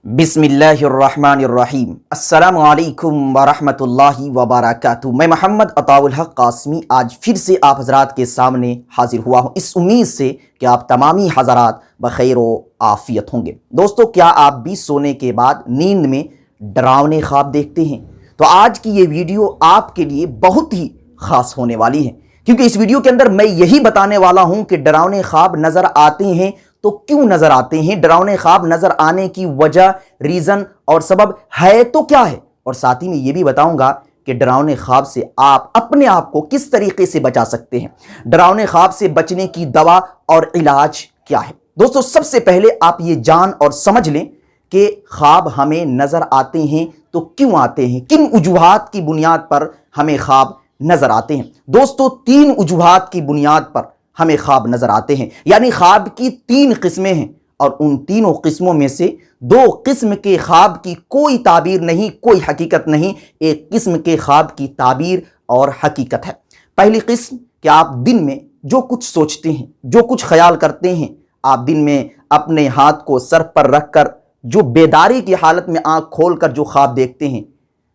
बिस्मिल्लाहिर्रहमानिर्रहीम। अस्सलामु अलैकुम वरहमतुल्लाहि वबरकातुहू। मैं मोहम्मद अताउल हक कासमी आज फिर से आप हज़रात के सामने हाजिर हुआ हूँ, इस उम्मीद से कि आप तमामी हज़रात बखैर व आफ़ियत होंगे। दोस्तों, क्या आप भी सोने के बाद नींद में डरावने ख्वाब देखते हैं? तो आज की ये वीडियो आपके लिए बहुत ही ख़ास होने वाली है, क्योंकि इस वीडियो के अंदर मैं यही बताने वाला हूँ कि डरावने ख्वाब नज़र आते हैं तो क्यों नजर आते हैं, डरावने ख्वाब नजर आने की वजह, रीजन और सबब है तो क्या है, और साथ ही में ये भी बताऊंगा कि डरावने ख्वाब से आप अपने आप को किस तरीके से बचा सकते हैं, डरावने ख्वाब से बचने की दवा और इलाज क्या है। दोस्तों, सबसे पहले आप ये जान और समझ लें कि ख्वाब हमें नजर आते हैं तो क्यों आते हैं, किन वजूहात की बुनियाद पर हमें ख्वाब नजर आते हैं। दोस्तों, 3 वजूहात की बुनियाद पर हमें ख्वाब नजर आते हैं, यानी ख्वाब की 3 किस्में हैं, और उन तीनों किस्मों में से 2 किस्म के ख्वाब की कोई ताबीर नहीं, कोई हकीकत नहीं, एक किस्म के ख्वाब की ताबीर और हकीकत है। पहली किस्म कि आप दिन में जो कुछ सोचते हैं, जो कुछ ख्याल करते हैं, आप दिन में अपने हाथ को सर पर रखकर जो बेदारी की हालत में आंख खोलकर जो ख्वाब देखते हैं,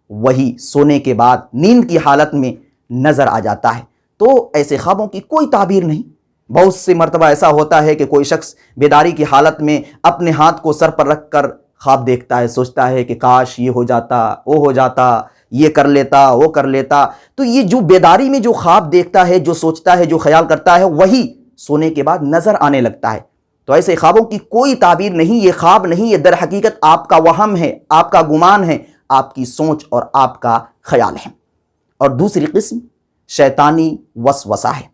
वही सोने के बाद नींद की हालत में नजर आ जाता है। तो ऐसे ख्वाबों की कोई ताबीर नहीं। बहुत से मर्तबा ऐसा होता है कि कोई शख्स बेदारी की हालत में अपने हाथ को सर पर रख कर ख्वाब देखता है, सोचता है कि काश ये हो जाता, वो हो जाता, ये कर लेता, वो कर लेता। तो ये जो बेदारी में जो ख्वाब देखता है, जो सोचता है, जो ख्याल करता है, वही सोने के बाद नजर आने लगता है। तो ऐसे ख्वाबों की कोई ताबीर नहीं, ये ख्वाब नहीं, ये दर हकीकत आपका वहम है, आपका गुमान है, आपकी सोच और आपका ख्याल है। और दूसरी किस्म शैतानी वसवसा है।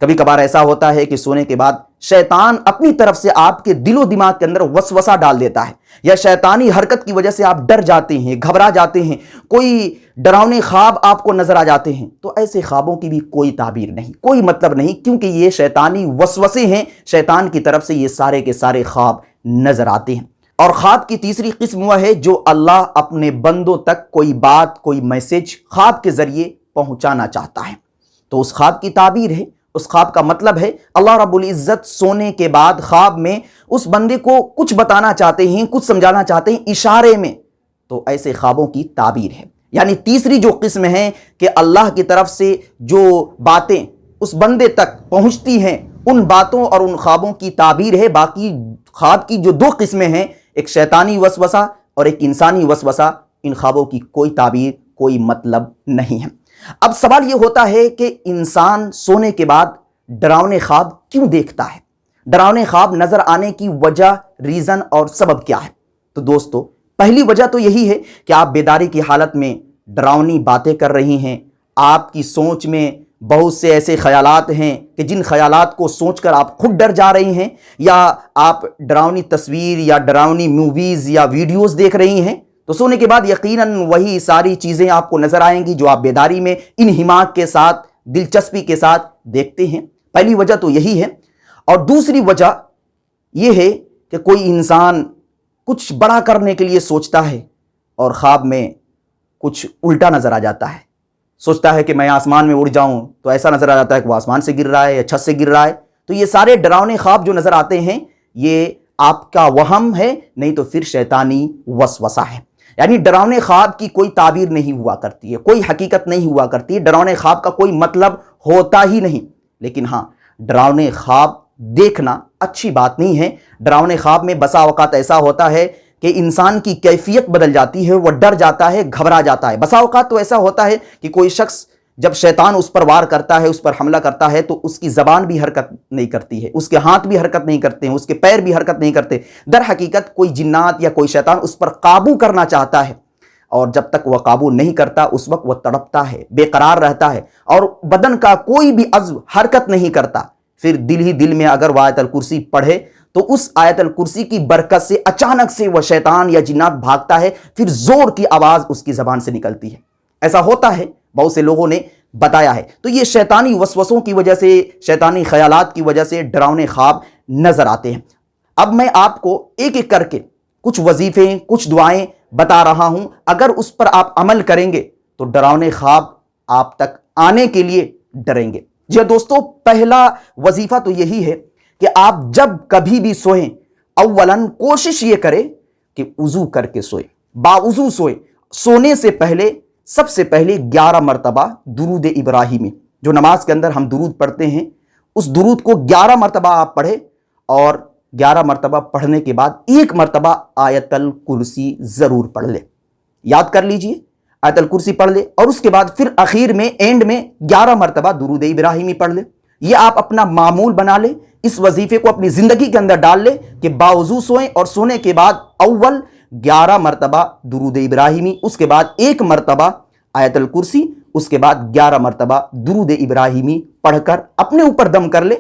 कभी कभार ऐसा होता है कि सोने के बाद शैतान अपनी तरफ से आपके दिलो दिमाग के अंदर वसवसा डाल देता है, या शैतानी हरकत की वजह से आप डर जाते हैं, घबरा जाते हैं, कोई डरावने ख्वाब आपको नजर आ जाते हैं। तो ऐसे ख्वाबों की भी कोई ताबीर नहीं, कोई मतलब नहीं, क्योंकि ये शैतानी वसवसे हैं, शैतान की तरफ से ये सारे के सारे ख्वाब नजर आते हैं। और ख्वाब की तीसरी किस्म वह है जो अल्लाह अपने बंदों तक कोई बात, कोई मैसेज ख्वाब के जरिए पहुंचाना चाहता है। तो उस ख्वाब की ताबीर है, उस ख्वाब का मतलब है अल्लाह रब्बुल इज़्ज़त सोने के बाद ख्वाब में उस बंदे को कुछ बताना चाहते हैं, कुछ समझाना चाहते हैं इशारे में। तो ऐसे ख्वाबों की ताबीर है। यानी तीसरी जो किस्म है कि अल्लाह की तरफ से जो बातें उस बंदे तक पहुंचती हैं, उन बातों और उन ख्वाबों की ताबीर है। बाकी ख्वाब की जो 2 किस्में हैं, एक शैतानी वसवसा और एक इंसानी वसवसा, इन ख्वाबों की कोई ताबीर, कोई मतलब नहीं है। अब सवाल यह होता है कि इंसान सोने के बाद डरावने ख्वाब क्यों देखता है, डरावने ख्वाब नजर आने की वजह, रीजन और सबब क्या है। तो दोस्तों, पहली वजह तो यही है कि आप बेदारी की हालत में डरावनी बातें कर रही हैं, आपकी सोच में बहुत से ऐसे ख्यालात हैं कि जिन ख्यालात को सोचकर आप खुद डर जा रही हैं, या आप डरावनी तस्वीर या डरावनी मूवीज या वीडियोस देख रही हैं। तो सोने के बाद यकीनन वही सारी चीज़ें आपको नजर आएंगी जो आप बेदारी में इन हिमाक के साथ, दिलचस्पी के साथ देखते हैं। पहली वजह तो यही है। और दूसरी वजह यह है कि कोई इंसान कुछ बड़ा करने के लिए सोचता है और ख्वाब में कुछ उल्टा नजर आ जाता है। सोचता है कि मैं आसमान में उड़ जाऊं, तो ऐसा नजर आ जाता है कि वो आसमान से गिर रहा है या छत से गिर रहा है। तो ये सारे डरावने ख्वाब जो नजर आते हैं, ये आपका वहम है, नहीं तो फिर शैतानी वसवसा है। यानी डरावने ख्वाब की कोई ताबीर नहीं हुआ करती है, कोई हकीकत नहीं हुआ करती है, डरावने ख्वाब का कोई मतलब होता ही नहीं। लेकिन हाँ, डरावने ख्वाब देखना अच्छी बात नहीं है। डरावने ख्वाब में बसा औकात ऐसा होता है कि इंसान की कैफियत बदल जाती है, वह डर जाता है, घबरा जाता है। बसा औकात तो ऐसा होता है कि कोई शख्स जब शैतान उस पर वार करता है, उस पर हमला करता है, तो उसकी ज़बान भी हरकत नहीं करती है, उसके हाथ भी हरकत नहीं करते हैं, उसके पैर भी हरकत नहीं करते। दर हकीकत कोई जिन्नात या कोई शैतान उस पर काबू करना चाहता है, और जब तक वह काबू नहीं करता उस वक्त वह तड़पता है, बेकरार रहता है, और बदन का कोई भी अज़्व हरकत नहीं करता। फिर दिल ही दिल में अगर वह आयतल कुर्सी पढ़े, तो उस आयतल कुर्सी की बरकत से अचानक से वह शैतान या जिन्नात भागता है, फिर जोर की आवाज़ उसकी ज़बान से निकलती है। ऐसा होता है, बहुत से लोगों ने बताया है। तो ये शैतानी वसवसों की वजह से, शैतानी ख्यालात की वजह से डरावने ख्वाब नजर आते हैं। अब मैं आपको एक एक करके कुछ वजीफे, कुछ दुआएं बता रहा हूं, अगर उस पर आप अमल करेंगे तो डरावने ख्वाब आप तक आने के लिए डरेंगे। जी दोस्तों, पहला वजीफा तो यही है कि आप जब कभी भी सोएं, अव्वलन कोशिश ये करें کہ وضو کر کے سوئے, باوضو سوئے. سونے سے پہلے سب سے پہلے 11 مرتبہ درود ابراہیمی, جو نماز کے اندر ہم درود پڑھتے ہیں, اس درود کو 11 مرتبہ آپ پڑھیں, اور 11 مرتبہ پڑھنے کے بعد ایک مرتبہ آیت الکرسی ضرور پڑھ لے. یاد کر لیجئے, آیت الکرسی پڑھ لے, اور اس کے بعد پھر اخیر میں اینڈ میں 11 مرتبہ درود ابراہیمی پڑھ لے. یہ آپ اپنا معمول بنا لیں, اس وظیفے کو اپنی زندگی کے اندر ڈال لیں کہ باوضو سوئیں اور سونے کے بعد اول 11 مرتبہ درود ابراہیمی, اس کے بعد ایک مرتبہ آیت الکرسی, اس کے بعد 11 مرتبہ درود ابراہیمی پڑھ کر اپنے اوپر دم کر لے,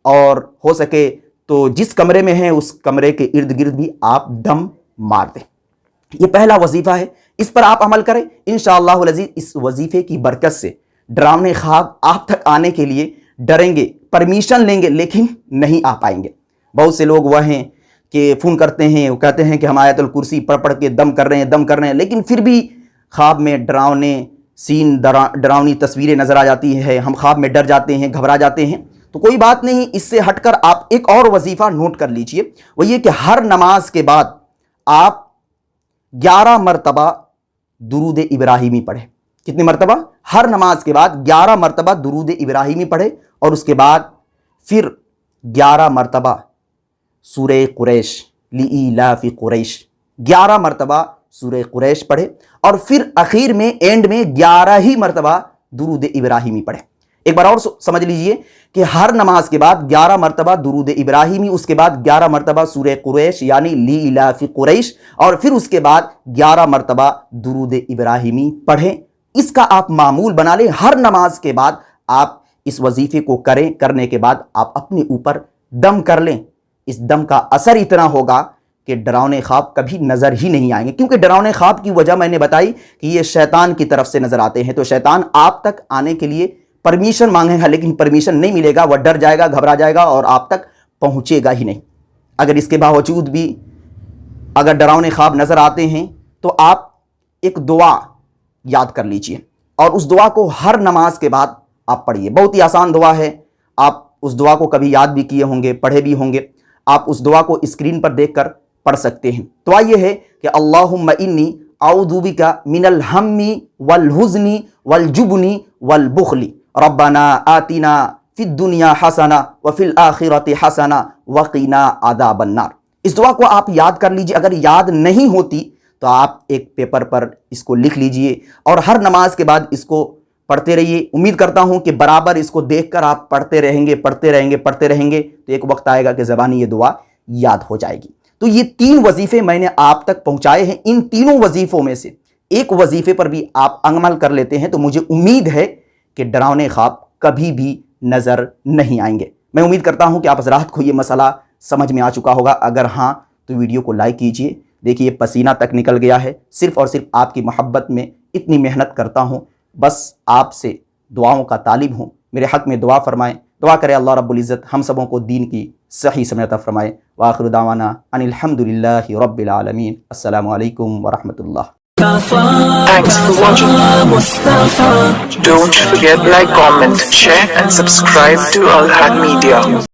اور ہو سکے تو جس کمرے میں ہیں اس کمرے کے ارد گرد بھی آپ دم مار دیں. یہ پہلا وظیفہ ہے, اس پر آپ عمل کریں. انشاءاللہ العزیز اس وظیفے کی برکت سے ڈراؤنے خواب آپ تک آنے کے لیے ڈریں گے, پرمیشن لیں گے لیکن نہیں آ پائیں گے. بہت سے لوگ وہ ہیں کہ فون کرتے ہیں, وہ کہتے ہیں کہ ہم آیت الکرسی پڑھ کے دم کر رہے ہیں, لیکن پھر بھی خواب میں ڈراؤنے سین, ڈراؤنی تصویریں نظر آ جاتی ہیں, ہم خواب میں ڈر جاتے ہیں, گھبرا جاتے ہیں. تو کوئی بات نہیں, اس سے ہٹ کر آپ ایک اور وظیفہ نوٹ کر لیجئے, وہ یہ کہ ہر نماز کے بعد آپ 11 مرتبہ درود ابراہیمی پڑھیں. کتنی مرتبہ؟ ہر نماز کے بعد 11 مرتبہ درود ابراہیمی پڑھیں, اور اس کے بعد پھر 11 مرتبہ سورہ قریش, لإیلاف قریش, 11 مرتبہ سورہ قریش پڑھے, اور پھر اخیر میں اینڈ میں 11 ہی مرتبہ درود ابراہیمی پڑھے. ایک بار اور سمجھ لیجئے کہ ہر نماز کے بعد 11 مرتبہ درود ابراہیمی, اس کے بعد 11 مرتبہ سورہ قریش یعنی لإیلاف قریش, اور پھر اس کے بعد 11 مرتبہ درود ابراہیمی پڑھیں. اس کا آپ معمول بنا لیں, ہر نماز کے بعد آپ اس وظیفے کو کریں. کرنے کے بعد آپ اپنے اوپر دم کر لیں. اس دم کا اثر اتنا ہوگا کہ ڈراؤنے خواب کبھی نظر ہی نہیں آئیں گے, کیونکہ ڈراؤنے خواب کی وجہ میں نے بتائی کہ یہ شیطان کی طرف سے نظر آتے ہیں. تو شیطان آپ تک آنے کے لیے پرمیشن مانگے گا, لیکن پرمیشن نہیں ملے گا, وہ ڈر جائے گا, گھبرا جائے گا اور آپ تک پہنچے گا ہی نہیں. اگر اس کے باوجود بھی اگر ڈراؤنے خواب نظر آتے ہیں تو آپ ایک دعا یاد کر لیجئے, اور اس دعا کو ہر نماز کے بعد آپ پڑھیے. بہت ہی آسان دعا ہے, آپ اس دعا کو کبھی یاد بھی کیے ہوں گے, پڑھے بھی ہوں گے. آپ اس دعا کو اسکرین پر دیکھ کر پڑھ سکتے ہیں. دعا یہ ہے کہ اللہم انی اعوذ بک من الہم والحزن والجبن والبخل ربنا آتنا فی الدنیا حسنہ وفی الآخرۃ حسنہ وقنا عذاب النار. اس دعا کو آپ یاد کر لیجئے. اگر یاد نہیں ہوتی تو آپ ایک پیپر پر اس کو لکھ لیجئے, اور ہر نماز کے بعد اس کو پڑھتے رہیے. امید کرتا ہوں کہ برابر اس کو دیکھ کر آپ پڑھتے رہیں گے تو ایک وقت آئے گا کہ زبانی یہ دعا یاد ہو جائے گی. تو یہ 3 وظیفے میں نے آپ تک پہنچائے ہیں. ان تینوں وظیفوں میں سے ایک وظیفے پر بھی آپ عمل کر لیتے ہیں تو مجھے امید ہے کہ ڈراؤنے خواب کبھی بھی نظر نہیں آئیں گے. میں امید کرتا ہوں کہ آپ حضرات کو یہ مسئلہ سمجھ میں آ چکا ہوگا. اگر ہاں تو ویڈیو کو لائک کیجئے. دیکھیے پسینہ تک نکل گیا ہے, صرف اور صرف آپ کی محبت میں اتنی محنت کرتا ہوں. بس آپ سے دعاؤں کا طالب ہوں. میرے حق میں دعا فرمائیں. دعا کرے اللہ رب العزت ہم سبوں کو دین کی صحیح سمجھ عطا فرمائے. وآخر دعوانا ان الحمدللہ رب العالمین. السلام علیکم ورحمۃ اللہ. Thanks for watching. Don't forget like, comment, share and subscribe to Al Had Media.